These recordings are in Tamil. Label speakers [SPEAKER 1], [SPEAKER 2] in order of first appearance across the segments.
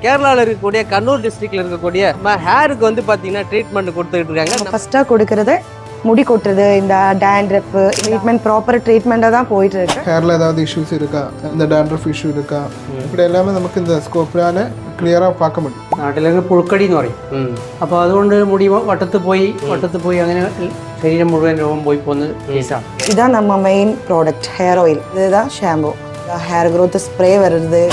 [SPEAKER 1] கேரளாவில் இருக்கக்கூடிய கண்ணூர் டிஸ்ட்ரிக்ட்ல இருக்கக்கூடிய ஹேருக்கு வந்து பார்த்தீங்கன்னா ட்ரீட்மெண்ட் கொடுத்துட்டு இருக்காங்க.
[SPEAKER 2] ஃபர்ஸ்ட்டாக கொடுக்கறது முடி கொட்டுறது, இந்த டேண்ட்ரஃப் ட்ரீட்மெண்ட் ப்ராப்பர் ட்ரீட்மெண்ட்டாக தான் போயிட்டு இருக்கு.
[SPEAKER 3] ஹேரில் ஏதாவது இஷ்யூஸ் இருக்கா, இந்த டேண்ட்ரஃப் இஷ்யூ இருக்கா, இப்படி எல்லாமே നമുക്ക് இந்த സ്കോപ്പിലാണ് ക്ലിയറാ பார்க்க முடியும்.
[SPEAKER 4] നാട്ടിലൊക്കെ പുഴുക്കടി എന്ന് പറയും. അപ്പോൾ അതുകൊണ്ട് മുടി വട്ടത്ത് പോയി അങ്ങനെ ശരീരം മുഴുവൻ രോഗം പോയി പോകുന്ന കേസാണ്.
[SPEAKER 2] இதுதான் நம்ம மெயின் ப்ராடக்ட் ஹேர் ஆயில். இதுதான் ஷாம்பு. ஹேர் க்ரோத் ஸ்ப்ரே வருது.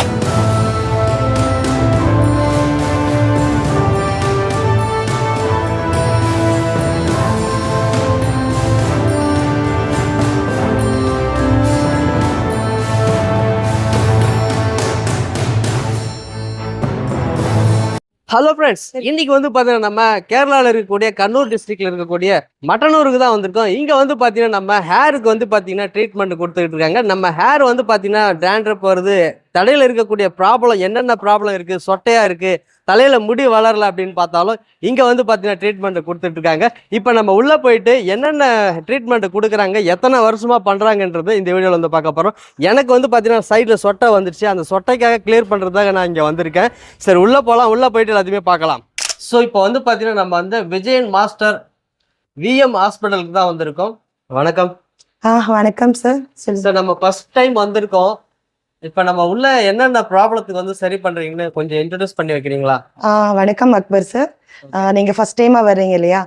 [SPEAKER 1] ஹலோ ஃப்ரெண்ட்ஸ், இன்னைக்கு வந்து பார்த்தீங்கன்னா நம்ம கேரளாவில் இருக்கக்கூடிய கண்ணூர் டிஸ்ட்ரிக்ட்ல இருக்கக்கூடிய மட்டனூருக்கு தான் வந்திருக்கோம். இங்கே வந்து பார்த்தீங்கன்னா நம்ம ஹேருக்கு வந்து பார்த்தீங்கன்னா ட்ரீட்மெண்ட் கொடுத்துட்டு இருக்காங்க. நம்ம ஹேர் வந்து பார்த்தீங்கன்னா டேண்ட்ரஃப் வருது, தலையில் இருக்கக்கூடிய ப்ராப்ளம் என்னென்ன ப்ராப்ளம் இருக்குது, சொட்டையாக இருக்குது, தலையில் முடி வளரல அப்படின்னு பார்த்தாலும் இங்கே வந்து பார்த்தீங்கன்னா ட்ரீட்மெண்ட் கொடுத்துட்டு இருக்காங்க. இப்போ நம்ம உள்ளே போயிட்டு என்னென்ன ட்ரீட்மெண்ட் கொடுக்குறாங்க, எத்தனை வருஷமாக பண்ணுறாங்கன்றது இந்த வீடியோவில் வந்து பார்க்க போகிறோம். எனக்கு வந்து பார்த்தீங்கன்னா சைடில் சொட்டை வந்துருச்சு, அந்த சொட்டைக்காக கிளியர் பண்ணுறதுக்காக நான் இங்கே வந்திருக்கேன். சரி உள்ளே போகலாம், உள்ளே போயிட்டு எல்லாத்தையுமே பார்க்கலாம். ஸோ இப்போ வந்து பார்த்தீங்கன்னா நம்ம வந்து விஜயன் மாஸ்டர் விஎம் ஹாஸ்பிட்டலுக்கு தான் வந்திருக்கோம். வணக்கம்.
[SPEAKER 2] வணக்கம் சார்.
[SPEAKER 1] சார் நம்ம ஃபர்ஸ்ட் டைம் வந்திருக்கோம். இப்போ நம்ம உள்ள என்னென்ன ப்ராப்ளத்துக்கு வந்து சரி பண்றீங்கன்னு கொஞ்சம் இன்ட்ரோடியூஸ் பண்ணி வைக்கிறீங்களா?
[SPEAKER 2] வணக்கம் அக்பர் சார். நீங்க ஃபர்ஸ்ட் டைமா வர்றீங்க இல்லையா?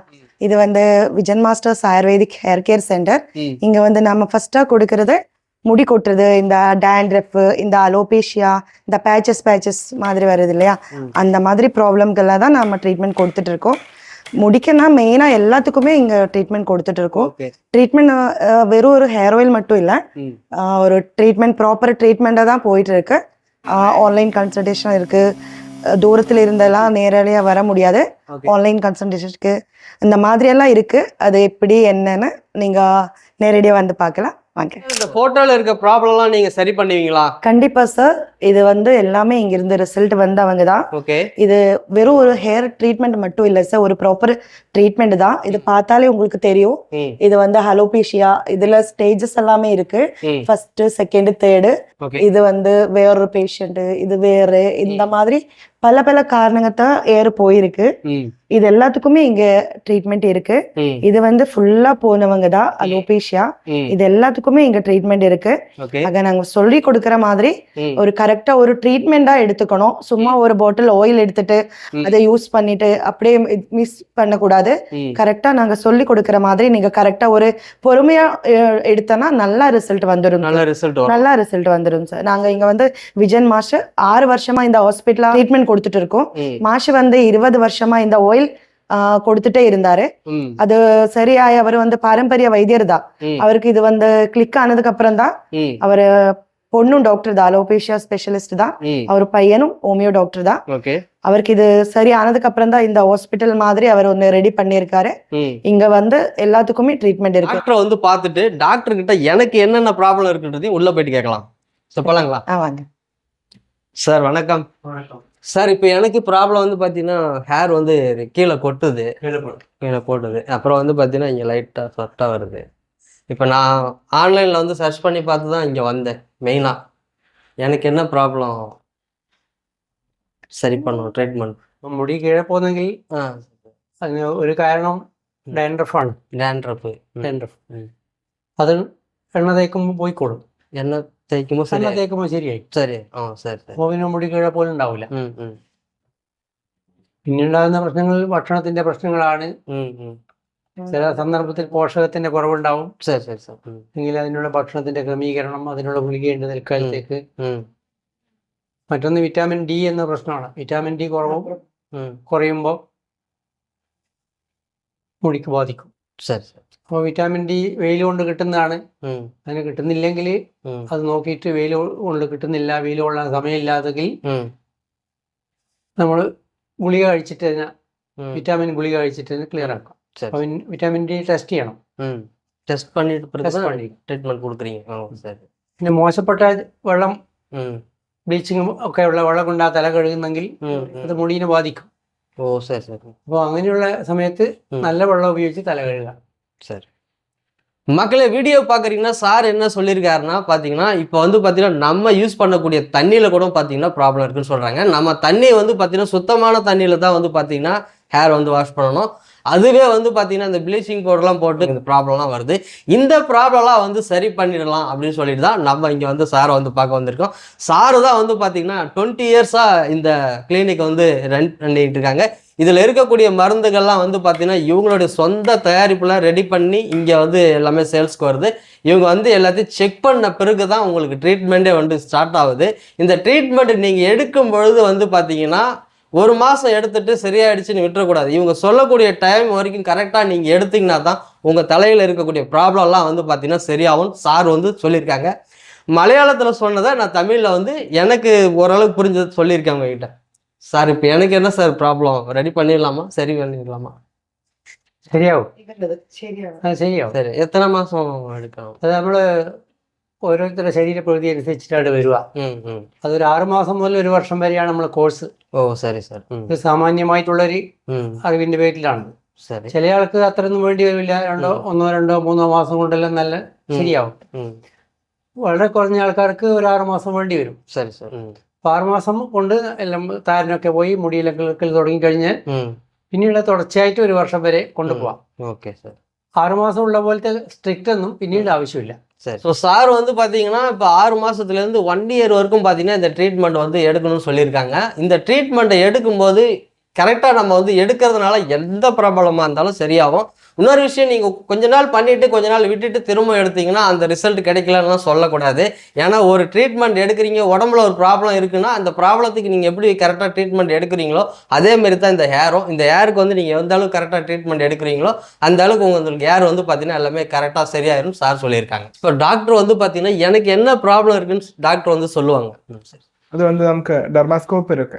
[SPEAKER 2] இது வந்து Vijayan masters ayurvedic hair care centre. இங்க வந்து நம்ம ஃபர்ஸ்டா கொடுக்கறது முடி கொட்டுறது, இந்த டேண்ட்ரஃப், இந்த அலோபேஷியா, இந்த பேச்சஸ் மாதிரி வருது இல்லையா, அந்த மாதிரி ப்ராப்ளம்கெல்லாம் தான் நம்ம ட்ரீட்மெண்ட் கொடுத்துட்டு இருக்கோம். முடிக்கனா மெயினா எல்லாத்துக்குமே இங்க ட்ரீட்மெண்ட் கொடுத்துட்டு இருக்கோம். ட்ரீட்மெண்ட் வெறும் ஒரு ஹேர் ஆயில் மட்டும் இல்ல, ஒரு ட்ரீட்மெண்ட் ப்ராப்பர் ட்ரீட்மெண்டா தான் போயிட்டு இருக்கு. ஆன்லைன் கன்சல்டேஷன் இருக்கு. தூரத்துல இருந்தெல்லாம் நேரடியா வர முடியாது, ஆன்லைன் கன்சல்டேஷனுக்கு இந்த மாதிரி எல்லாம் இருக்கு. அது எப்படி என்னன்னு நீங்க நேரடியா வந்து பார்க்கலாம்.
[SPEAKER 1] இந்த போட்டோல இருக்க ப்ராப்ளம்லாம் நீங்க சரி பண்ணுவீங்களா?
[SPEAKER 2] கண்டிப்பா சார். இது வந்து எல்லாமே இங்க இருந்து ரிசல்ட் வந்தவங்க தான்.
[SPEAKER 1] ஓகே.
[SPEAKER 2] இது வெறும் ஒரு ஹேர் ட்ரீட்மெண்ட் மட்டும் இல்ல சார், ஒரு ப்ராப்பர் ட்ரீட்மெண்ட் தான். இது பார்த்தாலே உங்களுக்கு தெரியும். இது வந்து அலோபேஷியா, இதுல ஸ்டேஜஸ் எல்லாமே இருக்கு. First, second, third. இது வந்து வேறொரு பேஷண்ட், இது வேறு, இந்த மாதிரி பல பல காரணங்கத்தான் ஏறு போயிருக்கு. இது எல்லாத்துக்குமே இங்க ட்ரீட்மெண்ட் இருக்கு. இது வந்து ஃபுல்லா போனவங்க தான் அலோபேஷியா. இது எல்லாத்துக்குமே இங்க ட்ரீட்மெண்ட் இருக்கு. அங்க நாங்க சொல்லி கொடுக்கற மாதிரி ஒரு கரெக்டா ஒரு ட்ரீட்மெண்டா எடுத்துக்கணும். சும்மா ஒரு பாட்டில் ஆயில் எடுத்துட்டு அதை யூஸ் பண்ணிட்டு அப்படியே மிஸ் பண்ணக்கூடாது. கரெக்டா நாங்க சொல்லி கொடுக்கற மாதிரி நீங்க கரெக்டா ஒரு பொறுமையா எடுத்தனா நல்ல ரிசல்ட் வந்துடும். நல்ல ரிசல்ட் வந்துடும் சார். நாங்க இங்க வந்து விஜயன் மாஸ்டர் 6 வருஷமா இந்த ஹாஸ்பிட்டல் ட்ரீட்மெண்ட் கொடுத்துட்டு இருக்கோம். மாஷு வந்து 20 வருஷமா இந்த ஆயில் கொடுத்துட்டே இருந்தாரு. அது சரியாய் அவர் வந்து பாரம்பரிய வைத்தியர் தான். அவருக்கு இது வந்து கிளிக் ஆனதுக்கு அப்புறம் தான் அவரு பொண்ணும் டாக்டர் தான், அலோபேஷியா ஸ்பெஷலிஸ்ட் தான். அவர் பையனும் ஹோமியோ டாக்டர் தான். அவருக்கு இது சரி ஆனதுக்கு அப்புறம் தான் இந்த ஹாஸ்பிட்டல் மாதிரி அவர் ஒன்னு ரெடி பண்ணிருக்காரு. இங்க வந்து எல்லாத்துக்குமே ட்ரீட்மெண்ட் இருக்கு.
[SPEAKER 1] டாக்டர் வந்து பார்த்துட்டு டாக்டர் கிட்ட எனக்கு என்னென்ன ப்ராப்ளம் இருக்குன்றதையும் உள்ள போயிட்டு கேட்கலாம். போலாங்களா?
[SPEAKER 2] வாங்க
[SPEAKER 1] சார். வணக்கம். சார், இப்போ எனக்கு ப்ராப்ளம் வந்து பார்த்தீங்கன்னா ஹேர் வந்து கீழே கொட்டுது, கீழே போட்டுது. அப்புறம் வந்து பார்த்தீங்கன்னா இங்கே லைட்டாக சொட்டாக வருது. இப்போ நான் ஆன்லைனில் வந்து சர்ச் பண்ணி பார்த்து தான் இங்கே வந்தேன். மெயினாக எனக்கு என்ன ப்ராப்ளம் சரி பண்ணும் ட்ரீட்மெண்ட்?
[SPEAKER 4] മുടി കീഴെ പോകുന്നെങ്കിൽ അതിന് ഒരു കാരണം ഡാൻഡ്രഫാണ്.
[SPEAKER 1] ഡാൻഡ്രഫ്
[SPEAKER 4] അത് എണ്ണ തേക്കുമ്പോൾ പോയിക്കോളും.
[SPEAKER 1] എണ്ണ തേക്കുമ്പോൾ
[SPEAKER 4] ശരിയായി.
[SPEAKER 1] ശരി. ശരി.
[SPEAKER 4] അപ്പോൾ പിന്നെ മുടി കീഴെ പോലും ഉണ്ടാവില്ല. പിന്നെ ഉണ്ടാകുന്ന പ്രശ്നങ്ങൾ ഭക്ഷണത്തിന്റെ പ്രശ്നങ്ങളാണ്. ചില സന്ദർഭത്തിൽ പോഷകത്തിന്റെ കുറവുണ്ടാവും. എങ്കിൽ അതിനുള്ള ഭക്ഷണത്തിന്റെ ക്രമീകരണം, അതിനുള്ള ഗുളികയുണ്ട് തൽക്കാലത്തേക്ക്. മറ്റൊന്ന് വിറ്റാമിൻ ഡി എന്ന പ്രശ്നമാണ്. വിറ്റാമിൻ ഡി കുറയുമ്പോൾ മുടിക്ക് ബാധിക്കും. അപ്പോൾ വിറ്റാമിൻ ഡി വെയിൽ കൊണ്ട് കിട്ടുന്നതാണ്. അതിന് കിട്ടുന്നില്ലെങ്കിൽ അത് നോക്കിയിട്ട് വെയിൽ കൊണ്ട് കിട്ടുന്നില്ല, വെയിൽ കൊള്ളാൻ സമയമില്ലാതെങ്കിൽ നമ്മൾ ഗുളിക കഴിച്ചിട്ട് അതിനെ വിറ്റാമിൻ ഗുളിക കഴിച്ചിട്ട് അതിന് ക്ലിയർ ആക്കാം. അപ്പോൾ വിറ്റാമിൻ ഡി ടെസ്റ്റ് ചെയ്യണം.
[SPEAKER 1] ടെസ്റ്റ് ട്രീറ്റ്മെന്റ് കൊടുക്കുறீங்க.
[SPEAKER 4] പിന്നെ മോശപ്പെട്ട വെള്ളം, ബ്ലീച്ചിങ്ങും ഒക്കെ ഉള്ള വെള്ളം കൊണ്ട് ആ തല കഴുകുന്നെങ്കിൽ അത് മുടിയെ ബാധിക്കും. അപ്പോൾ അങ്ങനെയുള്ള സമയത്ത് നല്ല വെള്ളം ഉപയോഗിച്ച് തല കഴുകാം.
[SPEAKER 1] சரி. மக்களே வீடியோ பார்க்குறீங்கன்னா சார் என்ன சொல்லியிருக்காருன்னா பார்த்தீங்கன்னா இப்போ வந்து பார்த்தீங்கன்னா நம்ம யூஸ் பண்ணக்கூடிய தண்ணியில் கூட பார்த்தீங்கன்னா ப்ராப்ளம் இருக்குன்னு சொல்கிறாங்க. நம்ம தண்ணியை வந்து பார்த்தீங்கன்னா சுத்தமான தண்ணியில் தான் வந்து பார்த்தீங்கன்னா ஹேர் வந்து வாஷ் பண்ணணும். அதுவே வந்து பார்த்தீங்கன்னா இந்த ப்ளீச்சிங் பவுடர்லாம் போட்டு இந்த ப்ராப்ளம்லாம் வருது. இந்த ப்ராப்ளம்லாம் வந்து சரி பண்ணிடலாம் அப்படின்னு சொல்லிட்டு தான் நம்ம இங்கே வந்து சாரை வந்து பார்க்க வந்திருக்கோம். சாரு தான் வந்து பார்த்தீங்கன்னா 20 இயர்ஸாக இந்த கிளினிக் வந்து ரன் பண்ணிட்டு இருக்காங்க. இதில் இருக்கக்கூடிய மருந்துகள்லாம் வந்து பார்த்தீங்கன்னா இவங்களுடைய சொந்த தயாரிப்புலாம் ரெடி பண்ணி இங்கே வந்து எல்லாமே சேல்ஸ்க்கு வருது. இவங்க வந்து எல்லாத்தையும் செக் பண்ண பிறகு தான் உங்களுக்கு ட்ரீட்மெண்ட்டே வந்து ஸ்டார்ட் ஆகுது. இந்த ட்ரீட்மெண்ட் நீங்கள் எடுக்கும் பொழுது வந்து பார்த்தீங்கன்னா 1 மாதம் எடுத்துட்டு சரியாயிடுச்சுன்னு விட்டுறக்கூடாது. இவங்க சொல்லக்கூடிய டைம் வரைக்கும் கரெக்டாக நீங்கள் எடுத்தீங்கன்னா தான் உங்கள் தலையில் இருக்கக்கூடிய ப்ராப்ளம்லாம் வந்து பார்த்தீங்கன்னா சரியாகும் சார் வந்து சொல்லியிருக்காங்க. மலையாளத்தில் சொன்னதை நான் தமிழில் வந்து எனக்கு ஓரளவுக்கு புரிஞ்சது சொல்லியிருக்கேன் உங்ககிட்ட. சார் இப்போ எனக்கு என்ன சார் ப்ராப்ளம், ரெடி பண்ணிடலாமா, சரி பண்ணிடலாமா?
[SPEAKER 4] ശരിയാവും
[SPEAKER 2] ശരിയാവും.
[SPEAKER 4] ശരിയാവും.
[SPEAKER 1] சரி, எத்தனை மாதம் எடுக்கணும்?
[SPEAKER 4] അത് നമ്മൾ ഓരോരുത്തരുടെ ശരീരപ്രകൃതി അനുസരിച്ചിട്ടാണ് വരിക. അതൊരു 6 മാസം മുതൽ 1 വർഷം വരെയാണ് നമ്മളെ കോഴ്സ്.
[SPEAKER 1] ഓ ശരി സാർ.
[SPEAKER 4] ഇത് സാമാന്യമായിട്ടുള്ളൊരു അറിവിന്റെ പേരിലാണ്.
[SPEAKER 1] ശരി.
[SPEAKER 4] ചില ആൾക്ക് അത്രയൊന്നും വേണ്ടി വരില്ല. 1, 2, 3 മാസം കൊണ്ടെല്ലാം നല്ല ശരിയാവും. വളരെ കുറഞ്ഞ ആൾക്കാർക്ക് ഒരു 6 മാസം വേണ്ടി വരും.
[SPEAKER 1] ശരി സാർ.
[SPEAKER 4] 6 മാസം കൊണ്ട് എല്ലാം താരനൊക്കെ പോയി മുടിയിലൊക്കെ തുടങ്ങിക്കഴിഞ്ഞ് പിന്നീട് തുടർച്ചയായിട്ട് 1 വർഷം വരെ കൊണ്ടുപോകാം.
[SPEAKER 1] Okay sir.
[SPEAKER 4] 6 മാസം ഉള്ള പോലത്തെ സ്ട്രിക്റ്റ് ഒന്നും പിന്നീട് ആവശ്യമില്ല.
[SPEAKER 1] சரி. ஸோ சார் வந்து பார்த்தீங்கன்னா இப்போ 6 மாதத்துலேருந்து 1 இயர் வரைக்கும் பார்த்தீங்கன்னா இந்த ட்ரீட்மெண்ட் வந்து எடுக்கணும்னு சொல்லியிருக்காங்க. இந்த ட்ரீட்மெண்ட்டை எடுக்கும்போது கரெக்டாக நம்ம வந்து எடுக்கிறதுனால எந்த ப்ராப்ளமாக இருந்தாலும் சரியாகும். இன்னொரு விஷயம், நீங்கள் கொஞ்ச நாள் பண்ணிவிட்டு கொஞ்ச நாள் விட்டுட்டு திரும்ப எடுத்தீங்கன்னா அந்த ரிசல்ட் கிடைக்கலன்னா சொல்லக்கூடாது. ஏன்னா ஒரு ட்ரீட்மெண்ட் எடுக்கிறீங்க, உடம்புல ஒரு ப்ராப்ளம் இருக்குன்னா அந்த ப்ராப்ளத்துக்கு நீங்கள் எப்படி கரெக்டாக ட்ரீட்மெண்ட் எடுக்கிறீங்களோ அதேமாரி தான் இந்த ஹேரும். இந்த ஹேருக்கு வந்து நீங்கள் எந்த அளவுக்கு கரெக்டாக ட்ரீட்மெண்ட் எடுக்கிறீங்களோ அந்த அளவுக்கு உங்களுக்கு ஹேர் வந்து பார்த்தீங்கன்னா எல்லாமே கரெக்டாக சரியாயிரும் சார் சொல்லியிருக்காங்க. இப்போ டாக்டர் வந்து பார்த்தீங்கன்னா எனக்கு என்ன ப்ராப்ளம் இருக்குன்னு டாக்டர் வந்து சொல்லுவாங்க. சரி.
[SPEAKER 3] அது வந்து நமக்கு டெர்மாஸ்கோப் இருக்கு,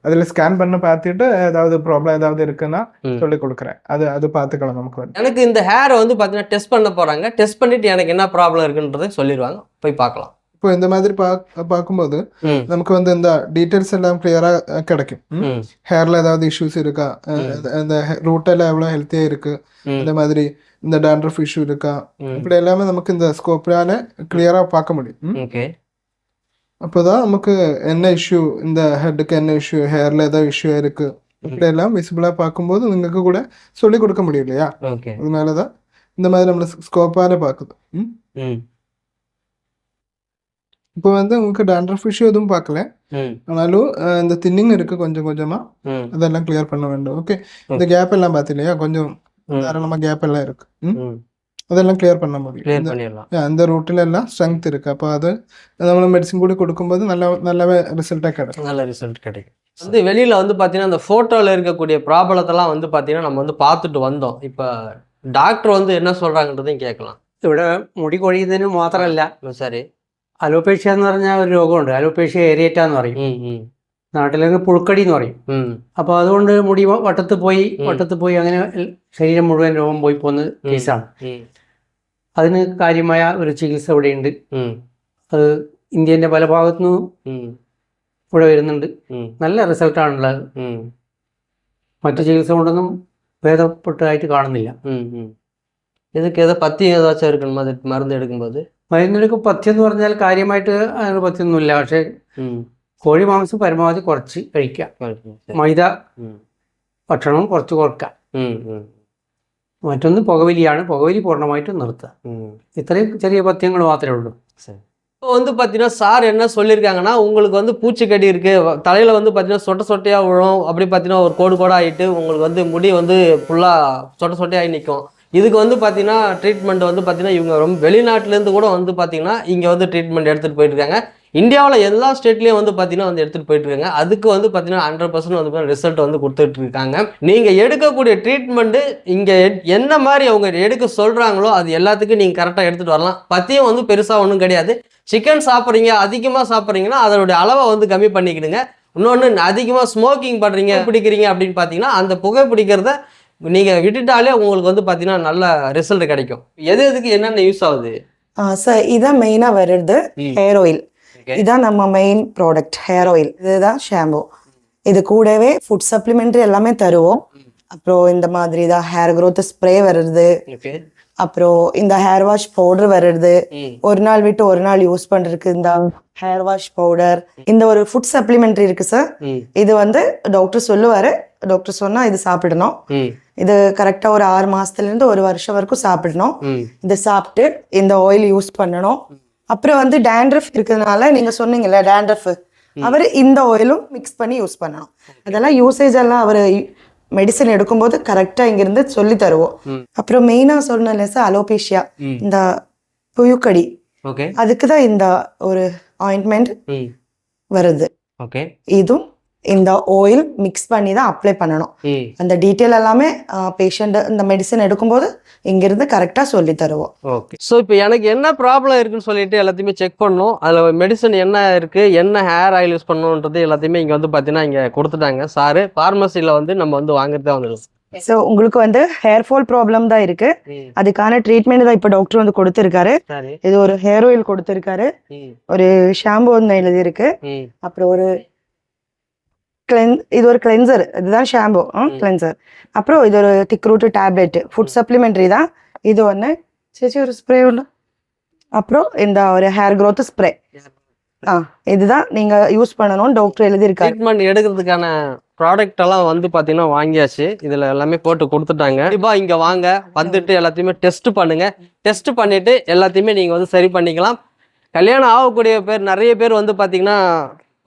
[SPEAKER 3] அதுல ஸ்கேன் பண்ண பார்த்துட்டு ஏதாவது ப்ராப்ளம் ஏதாவது இருக்குன்னா சொல்லி கொடுக்குறேன். அது பார்த்துக்கலாம். நமக்கு வந்து
[SPEAKER 1] எனக்கு இந்த ஹேரை வந்து பார்த்தீங்கன்னா டெஸ்ட் பண்ண போறாங்க. டெஸ்ட் பண்ணிட்டு எனக்கு என்ன ப்ராப்ளம் இருக்குன்றதை சொல்லிடுவாங்க. போய் பார்க்கலாம்.
[SPEAKER 3] இப்போ இந்த மாதிரி பார்க்கும்போது நமக்கு வந்து இந்த டீட்டெயில்ஸ் எல்லாம் கிளியரா கிடைக்கும். ஹேர்ல ஏதாவது இஷ்யூஸ் இருக்கா, இந்த ரூட் எல்லாம் எவ்வளவு ஹெல்த்தியா இருக்கு, இந்த மாதிரி இந்த டாண்ட்ரஃப் இஷ்யூ இருக்கா, இப்படி எல்லாமே நமக்கு இந்த ஸ்கோப்னால கிளியரா பார்க்க முடியும்.
[SPEAKER 1] ஓகே.
[SPEAKER 3] அப்போதான் நமக்கு என்ன இஷ்யூ, இந்த ஹெட்டுக்கு என்ன இஷ்யூ, ஹேர்ல ஏதாவது இஷ்யூ இருக்கு, இப்படி எல்லாம் விசிபிளா பார்க்கும்போது உங்களுக்கு கூட சொல்லி கொடுக்க முடியும் இல்லையா? அதனாலதான் இந்த மாதிரி நம்மள ஸ்கோப்பால பார்க்குது. இப்போ வந்து உங்களுக்கு டாண்ட்ரஃப் இஷ்யூ எதுவும் பார்க்கல, ஆனாலும் இந்த தின்னிங் இருக்கு கொஞ்சம் கொஞ்சமா, அதெல்லாம் கிளியர் பண்ண வேண்டும். ஓகே. இந்த கேப் எல்லாம் பார்த்து இல்லையா, கொஞ்சம் தாராளமா கேப் எல்லாம் இருக்கு, அதெல்லாம் கிளியர் பண்ண முடியும். அந்த ரூட்டில் எல்லாம் ஸ்ட்ரென்த் இருக்கு. அப்போ அது நம்ம மெடிசின் கூட கொடுக்கும்போது நல்லாவே ரிசல்ட்டாக கிடைக்கும். நல்ல ரிசல்ட் கிடைக்கும்.
[SPEAKER 1] வந்து வெளியில் வந்து பார்த்தீங்கன்னா அந்த ஃபோட்டோவில் இருக்கக்கூடிய ப்ராப்ளத்தெல்லாம் வந்து பார்த்தீங்கன்னா நம்ம வந்து பார்த்துட்டு வந்தோம். இப்போ டாக்டர் வந்து என்ன சொல்கிறாங்கன்றதையும் கேட்கலாம்.
[SPEAKER 4] ഇവിടെ മുടി കൊഴിയുന്നതിന് മാത്രമല്ല,
[SPEAKER 1] சரி,
[SPEAKER 4] അലോപേഷ്യ എന്ന് പറഞ്ഞ ഒരു രോഗമുണ്ട്. അലോപേഷ്യ ഏരിയേറ്റ എന്ന് പറയും, നാട്ടിലൊക്കെ പുഴുക്കടി എന്ന് പറയും. അപ്പോൾ അതുകൊണ്ട് മുടി വട്ടത്ത് പോയി അങ്ങനെ ശരീരം മുഴുവൻ രോഗം പോയി പോകുന്ന കേസാണ്. അതിന് കാര്യമായ ഒരു ചികിത്സ ഇവിടെയുണ്ട്. അത് ഇന്ത്യൻ്റെ പല ഭാഗത്തു നിന്നും ഇവിടെ വരുന്നുണ്ട്. നല്ല റിസൾട്ടാണുള്ളത്. മറ്റു ചികിത്സ കൊണ്ടൊന്നും ഭേദപ്പെട്ടതായിട്ട് കാണുന്നില്ല.
[SPEAKER 1] ഇതൊക്കെ ഏതാ പഥ്യം ഏതാച്ചാ എടുക്കണം മരുന്ന് എടുക്കുമ്പോൾ?
[SPEAKER 4] മരുന്നെടുക്കും പഥ്യം എന്ന് പറഞ്ഞാൽ കാര്യമായിട്ട് അങ്ങനെ പഥ്യമൊന്നുമില്ല. പക്ഷേ കോഴി മാംസം പരമാവധി കുറച്ച് കഴിക്കാം, മൈദ ഭക്ഷണം കുറച്ച് കുറക്കാം. മറ്റൊന്ന് പുകവലിയാണ്, പുകവലി പൂർണ്ണമായിട്ട് നിർത്തുക. ഇത്രയും ചെറിയ പഥ്യങ്ങൾ മാത്രമേ ഉള്ളൂ.
[SPEAKER 1] இப்போ வந்து பார்த்தீங்கன்னா சார் என்ன சொல்லியிருக்காங்கன்னா, உங்களுக்கு வந்து பூச்சிக்கடி இருக்குது, தலையில் வந்து பார்த்தீங்கன்னா சொட்டை சொட்டையாக விழும், அப்படி பார்த்தீங்கன்னா ஒரு கோடு கோடாக ஆகிட்டு உங்களுக்கு வந்து முடி வந்து ஃபுல்லாக சொட்டை சொட்டையாகி நிற்கும். இதுக்கு வந்து பார்த்தீங்கன்னா ட்ரீட்மெண்ட் வந்து பார்த்தீங்கன்னா இவங்க ரொம்ப வெளிநாட்டிலேருந்து கூட வந்து பார்த்தீங்கன்னா இங்கே வந்து ட்ரீட்மெண்ட் எடுத்துகிட்டு போயிட்டுருக்காங்க. இந்தியாவில் எல்லா ஸ்டேட்லேயும் வந்து பார்த்தீங்கன்னா வந்து எடுத்துகிட்டு போயிட்டுருக்காங்க. அதுக்கு வந்து பார்த்தீங்கன்னா 100% வந்து ரிசல்ட் வந்து கொடுத்துட்டு இருக்காங்க. நீங்கள் எடுக்கக்கூடிய ட்ரீட்மெண்ட்டு இங்கே என்ன மாதிரி அவங்க எடுக்க சொல்கிறாங்களோ அது எல்லாத்துக்கும் நீங்கள் கரெக்டாக எடுத்துகிட்டு வரலாம். பற்றியும் வந்து பெருசாக ஒன்றும் கிடையாது. சிக்கன் சாப்பிட்றீங்க, அதிகமாக சாப்பிட்றீங்கன்னா அதனுடைய அளவை வந்து கம்மி பண்ணிக்கிடுங்க. இன்னொன்று அதிகமாக ஸ்மோக்கிங் பண்ணுறீங்க, பிடிக்கிறீங்க அப்படின்னு பார்த்தீங்கன்னா அந்த புகை பிடிக்கிறத நீங்கள் விட்டுட்டாலே உங்களுக்கு வந்து பார்த்தீங்கன்னா நல்ல ரிசல்ட் கிடைக்கும். எதுக்கு என்னென்ன யூஸ் ஆகுது
[SPEAKER 2] சார்? இதான் மெயினாக வருது ஹேர் ஆயில். இதான் நம்ம மெயின் ப்ராடக்ட் ஹேர் ஆயில். இதுதான் ஷாம்பு. இது கூடவே ஃபுட் சப்ளிமெண்ட்ரி எல்லாமே தருவோம். அப்புறம் இந்த மாதிரி தான் ஹேர் க்ரோத் ஸ்ப்ரே வருது. அப்புறம் இந்த ஹேர் வாஷ் பவுடர் வருது, ஒரு நாள் விட்டு ஒரு நாள் யூஸ் பண்றதுக்கு இந்த ஹேர் வாஷ் பவுடர். இந்த ஒரு ஃபுட் சப்ளிமெண்ட்ரி இருக்கு சார். இது வந்து டாக்டர் சொல்லுவாரு, டாக்டர் சொன்னா இது சாப்பிடணும். இது கரெக்டா ஒரு 6 மாசத்துல இருந்து 1 வருஷம் வரைக்கும் சாப்பிடணும். இதை சாப்பிட்டு இந்த ஆயில் யூஸ் பண்ணணும். அப்புறம் வந்து டேண்ட்ரஃப் இருக்கிறதுனால நீங்க சொன்னீங்கல்ல டேண்ட்ரஃப், அவர் இந்த ஆயிலும் மிக்ஸ் பண்ணி யூஸ் பண்ணணும். அதெல்லாம் யூசேஜ் எல்லாம் அவர் மெடிசன் எடுக்கும்போது கரெக்டா இங்கிருந்து சொல்லி தருவோம். அப்புறம் மெயினா சொன்னல சார் அலோபேஷியா, இந்த புயுக்கடி, அதுக்குதான் இந்த ஒரு ஆயின்மெண்ட் வருது. இதுவும் இந்த ஆயில் மிக்ஸ் பண்ணி தான் அப்ளை பண்ணணும். அந்த டீட்டெயில் எல்லாமே பேஷண்ட் இந்த மெடிசன் எடுக்கும்போது இங்கிருந்து கரெக்டா சொல்லி தருவோம்.
[SPEAKER 1] ஓகே. ஸோ இப்போ எனக்கு என்ன ப்ராப்ளம் இருக்குன்னு சொல்லிட்டு எல்லாத்தையுமே செக் பண்ணணும். அதில் மெடிசன் என்ன இருக்கு, என்ன ஹேர் ஆயில் யூஸ் பண்ணணுன்றது எல்லாத்தையுமே இங்கே வந்து பார்த்தீங்கன்னா இங்கே கொடுத்துட்டாங்க சாரு. ஃபார்மசியில் வந்து நம்ம வந்து வாங்குறதே வந்துடும்.
[SPEAKER 2] ஸோ உங்களுக்கு வந்து ஹேர் ஃபால் ப்ராப்ளம் தான் இருக்கு, அதுக்கான ட்ரீட்மெண்ட் தான் இப்போ டாக்டர் வந்து கொடுத்துருக்காரு. இது ஒரு ஹேர் ஆயில் கொடுத்துருக்காரு, ஒரு ஷாம்பு ஒன்று எழுதியிருக்கு, அப்புறம் ஒரு இது ஒரு கிளென்சர், இதுதான் ஷாம்பு கிளென்சர். அப்புறம் இது ஒரு திக் ரூட் டேப்லெட், ஃபுட் சப்ளிமெண்ட்ரி தான் இது ஒன்று. சேச்சி ஒரு ஸ்ப்ரே ஒன்று, அப்புறம் இந்த ஒரு ஹேர் க்ரோத் ஸ்ப்ரே. இதுதான் நீங்க யூஸ் பண்ணணும் டாக்டர் எழுதியிருக்காரு.
[SPEAKER 1] ட்ரீட்மெண்ட் எடுக்கிறதுக்கான ப்ராடக்ட் எல்லாம் வந்து பார்த்தீங்கன்னா வாங்கியாச்சு. இதில் எல்லாமே போட்டு கொடுத்துட்டாங்க. கண்டிப்பாக இங்கே வாங்க, வந்துட்டு எல்லாத்தையுமே டெஸ்ட் பண்ணுங்க. டெஸ்ட் பண்ணிட்டு எல்லாத்தையுமே நீங்கள் வந்து சரி பண்ணிக்கலாம். கல்யாணம் ஆகக்கூடிய பேர் நிறைய பேர் வந்து பார்த்தீங்கன்னா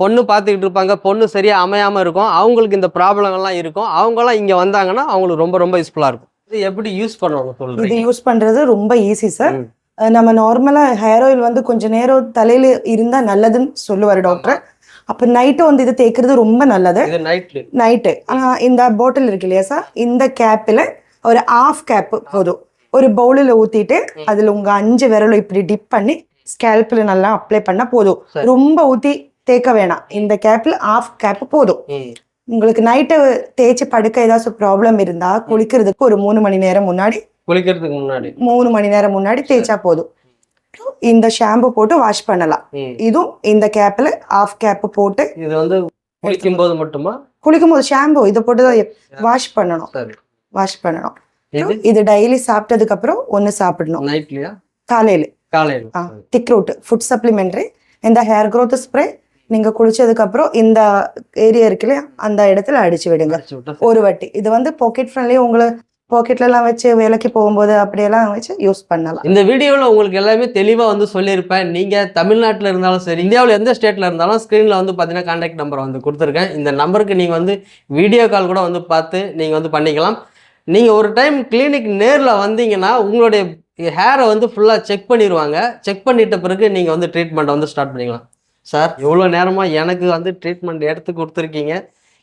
[SPEAKER 1] பொண்ணு பார்த்துக்கிட்டு இருப்பாங்க, பொண்ணு சரியா அமையாமல் இருக்கும், அவங்களுக்கு இந்த ப்ராப்ளங்கள்லாம் இருக்கும். அவங்களாம் இங்கே வந்தாங்கன்னா அவங்களுக்கு ரொம்ப ரொம்ப யூஸ்ஃபுல்லாக இருக்கும். இது எப்படி யூஸ் பண்ணணும் சொல்லுங்க?
[SPEAKER 2] இது யூஸ் பண்றது ரொம்ப ஈஸி சார். நம்ம நார்மலா ஹேர் ஆயில் வந்து கொஞ்சம் நேரம் தலையில இருந்தா நல்லதுன்னு சொல்லுவாரு டாக்டர். அப்ப நைட்டு வந்து இது தேய்க்கிறது ரொம்ப நல்லது. நைட்டு இந்த பாட்டில் இருக்கு இல்லையா சார், இந்த கேப்ல ஒரு ஹாஃப் கேப் போதும். ஒரு பவுலில் ஊத்திட்டு அதுல உங்க 5 விரலும் இப்படி டிப் பண்ணி ஸ்கேல்ப்ல நல்லா அப்ளை பண்ணா போதும். ரொம்ப ஊத்தி தேய்க்க வேணாம். இந்த கேப்ல ஹாஃப் கேப் போதும். உங்களுக்கு நைட்டு தேய்ச்சி படுக்க ஏதாச்சும் ப்ராப்ளம் இருந்தா குளிக்கிறதுக்கு ஒரு 3 மணி நேரம் முன்னாடி, 3 மணி நேரம் முன்னாடி தேய்ச்சா போதும். இந்த ஷாம்பு போட்டு வாஷ் பண்ணலாம். இதுவும் இந்த கேப்ல ஹாஃப் கேப் போட்டு
[SPEAKER 1] இது வந்து குளிக்கும் போது மட்டுமா?
[SPEAKER 2] குளிக்கும் போது ஷாம்பு இதை போட்டு தான் வாஷ் பண்ணணும். வாஷ் பண்ணணும். இது டெய்லி சாப்பிட்டதுக்கு அப்புறம் ஒன்னு சாப்பிடணும். காலையில திக் ரூட் ஃபுட் சப்ளிமெண்ட்ரி, இந்த ஹேர் க்ரோத் ஸ்ப்ரே நீங்க குளிச்சதுக்கு அப்புறம் இந்த ஏரியா இருக்குல்ல அந்த இடத்துல அடிச்சு விடுங்க ஒரு வாட்டி. இது வந்து பாக்கெட் ஃப்ரெண்ட்லி, உங்களை பாக்கெட்ல எல்லாம் வச்சு வேலைக்கு போகும்போது அப்படியெல்லாம் வச்சு யூஸ் பண்ணலாம்.
[SPEAKER 1] இந்த வீடியோவில் உங்களுக்கு எல்லாமே தெளிவாக வந்து சொல்லியிருப்பேன். நீங்கள் தமிழ்நாட்டில் இருந்தாலும் சரி, இந்தியாவில் எந்த ஸ்டேட்டில் இருந்தாலும் ஸ்க்ரீனில் வந்து பார்த்தீங்கன்னா கான்டாக்ட் நம்பரை வந்து கொடுத்துருக்கேன். இந்த நம்பருக்கு நீங்கள் வந்து வீடியோ கால் கூட வந்து பார்த்து நீங்கள் வந்து பண்ணிக்கலாம். நீங்கள் ஒரு டைம் கிளினிக் நேரில் வந்தீங்கன்னா உங்களுடைய ஹேரை வந்து ஃபுல்லாக செக் பண்ணிடுவாங்க. செக் பண்ணிட்ட பிறகு நீங்கள் வந்து ட்ரீட்மெண்ட்டை வந்து ஸ்டார்ட் பண்ணிக்கலாம். சார் எவ்வளோ நேரமாக எனக்கு வந்து ட்ரீட்மெண்ட் எடுத்து கொடுத்துருக்கீங்க,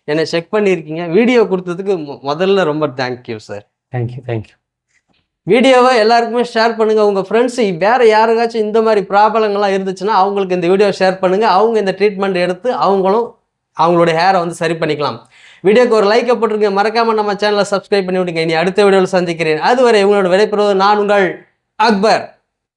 [SPEAKER 1] என்னை செக் பண்ணியிருக்கீங்க, வீடியோ கொடுத்ததுக்கு முதல்ல ரொம்ப தேங்க்யூ சார்.
[SPEAKER 4] தேங்க்யூ.
[SPEAKER 1] வீடியோவை எல்லாருக்குமே ஷேர் பண்ணுங்கள். உங்கள் ஃப்ரெண்ட்ஸு வேறு யாருக்காச்சும் இந்த மாதிரி ப்ராப்ளங்கள்லாம் இருந்துச்சுன்னா அவங்களுக்கு இந்த வீடியோ ஷேர் பண்ணுங்கள். அவங்க இந்த ட்ரீட்மெண்ட் எடுத்து அவங்களும் அவங்களோட ஹேரை வந்து சரி பண்ணிக்கலாம். வீடியோக்கு ஒரு லைக்கை போட்டுருங்க. மறக்காமல் நம்ம சேனலை சப்ஸ்கிரைப் பண்ணி விடுங்க. இனி அடுத்த வீடியோவில் சந்திக்கிறேன். அதுவரை உங்களோட விடைபெறுவது நான் உங்கள் அக்பர்.